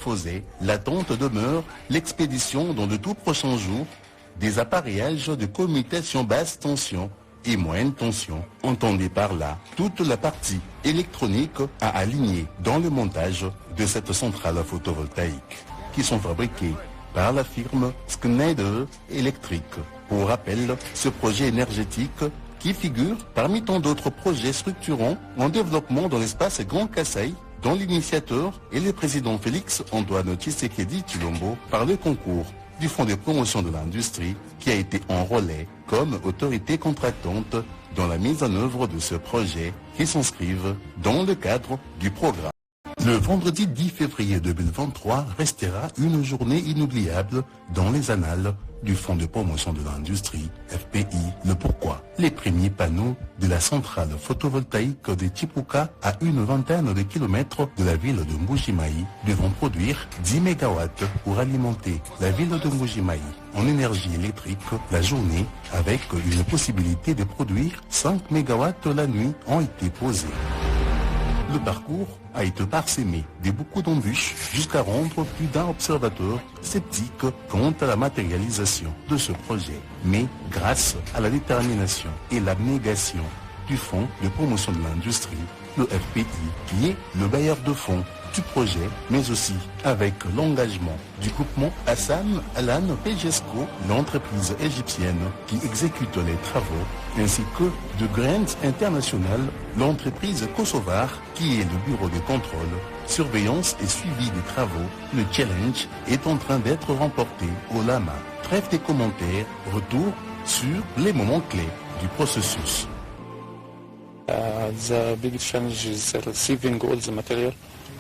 Fosé, l'attente demeure, l'expédition dans de tout prochains jours, des appareillages de commutation basse tension et moyenne tension. Entendez par là toute la partie électronique à aligner dans le montage de cette centrale photovoltaïque, qui sont fabriquées par la firme Schneider Electric. Pour rappel, ce projet énergétique qui figure parmi tant d'autres projets structurants en développement dans l'espace Grand Kasaï, dont l'initiateur est le président Félix Antoine Tshisekedi Tshilombo par le concours du Fonds de promotion de l'industrie qui a été enrôlé comme autorité contractante dans la mise en œuvre de ce projet qui s'inscrivent dans le cadre du programme. Le vendredi 10 février 2023 restera une journée inoubliable dans les annales du Fonds de promotion de l'industrie, FPI. Le pourquoi? Les premiers panneaux de la centrale photovoltaïque de Chipuka à une vingtaine de kilomètres de la ville de Mbujimaï devront produire 10 MW pour alimenter la ville de Mbujimaï en énergie électrique la journée avec une possibilité de produire 5 MW la nuit ont été posés. Le parcours a été parsemé de beaucoup d'embûches jusqu'à rendre plus d'un observateur sceptique quant à la matérialisation de ce projet. Mais grâce à la détermination et l'abnégation du Fonds de promotion de l'industrie, le FPI, qui est le bailleur de fonds du projet, mais aussi avec l'engagement du groupement Hassan Alan Pejesco, l'entreprise égyptienne qui exécute les travaux, ainsi que de Grants International, l'entreprise kosovare qui est le bureau de contrôle, surveillance et suivi des travaux. Le challenge est en train d'être remporté au Lama. Trêve des commentaires, retour sur les moments clés du processus. The biggest challenge is receiving all the material.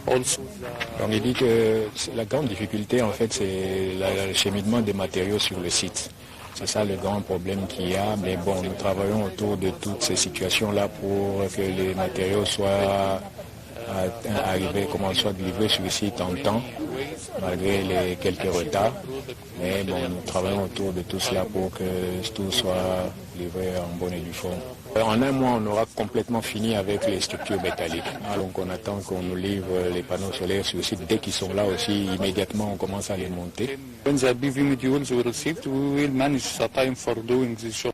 On dit que la grande difficulté, en fait, c'est l'acheminement des matériaux sur le site. C'est ça le grand problème qu'il y a. Mais bon, nous travaillons autour de toutes ces situations-là pour que les matériaux soient arrivés, soient livrés sur le site en temps, malgré les quelques retards. Mais bon, nous travaillons autour de tout cela pour que tout soit livré en bonne et due forme. En un mois, on aura complètement fini avec les structures métalliques. Donc on attend qu'on nous livre les panneaux solaires sur le site. Dès qu'ils sont là aussi, immédiatement, on commence à les monter. When the PV modules were received, we will manage the time for doing this job.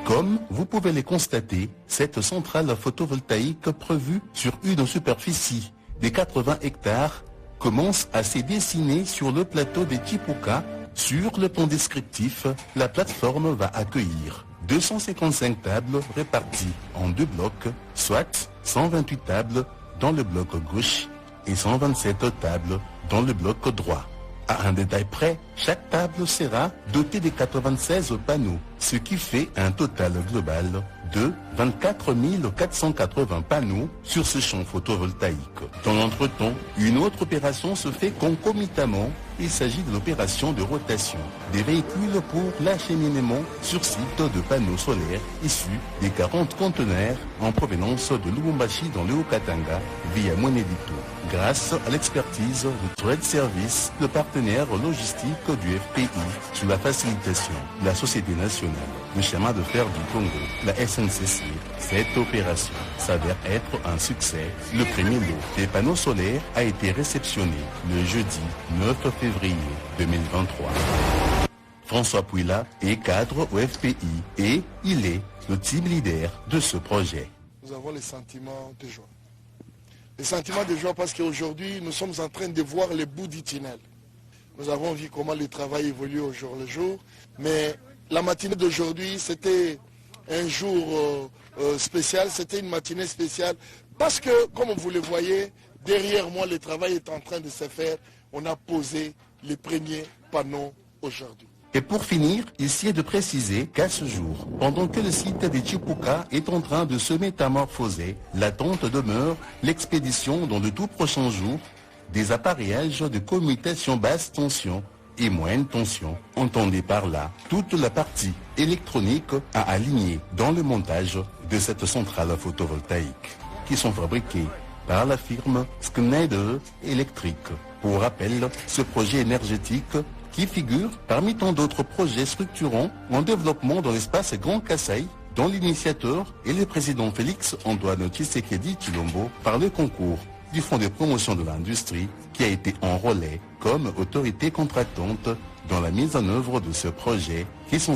Comme vous pouvez le constater, cette centrale photovoltaïque prévue sur une superficie de 80 hectares commence à se dessiner sur le plateau de Chipuka. Sur le plan descriptif, la plateforme va accueillir 255 tables réparties en deux blocs, soit 128 tables dans le bloc gauche et 127 tables dans le bloc droit. À un détail près, chaque table sera dotée de 96 panneaux, ce qui fait un total global de 24 480 panneaux sur ce champ photovoltaïque. Dans l'entretemps, une autre opération se fait concomitamment. Il s'agit de l'opération de rotation des véhicules pour l'acheminement sur site de panneaux solaires issus des 40 conteneurs en provenance de Lubumbashi dans le Haut-Katanga via Mwenedito. Grâce à l'expertise de Trade Service, le partenaire logistique du FPI, sous la facilitation de la Société nationale de chemin de fer du Congo, la SNCC, cette opération s'avère être un succès. Le premier lot des panneaux solaires a été réceptionné le jeudi 9 février 2023. François Pouila est cadre au FPI et il est le team leader de ce projet. Nous avons les sentiments de joie. Les sentiments de joie parce qu'aujourd'hui, nous sommes en train de voir le bout du tunnel. Nous avons vu comment le travail évolue au jour le jour, mais la matinée d'aujourd'hui, c'était un jour spécial, c'était une matinée spéciale parce que, comme vous le voyez, derrière moi, le travail est en train de se faire. On a posé les premiers panneaux aujourd'hui. Et pour finir, ici est de préciser qu'à ce jour, pendant que le site de Chipuka est en train de se métamorphoser, l'attente demeure l'expédition dans de tout prochains jours des appareillages de commutation basse tension et moyenne tension. Entendez par là toute la partie électronique à aligner dans le montage de cette centrale photovoltaïque, qui sont fabriquées par la firme Schneider Electric. Pour rappel, ce projet énergétique qui figure parmi tant d'autres projets structurants en développement dans l'espace Grand Kasaï, dont l'initiateur est le président Félix Antoine Tshisekedi Tshilombo par le concours du Fonds de promotion de l'industrie qui a été enrôlé comme autorité contractante dans la mise en œuvre de ce projet qui sont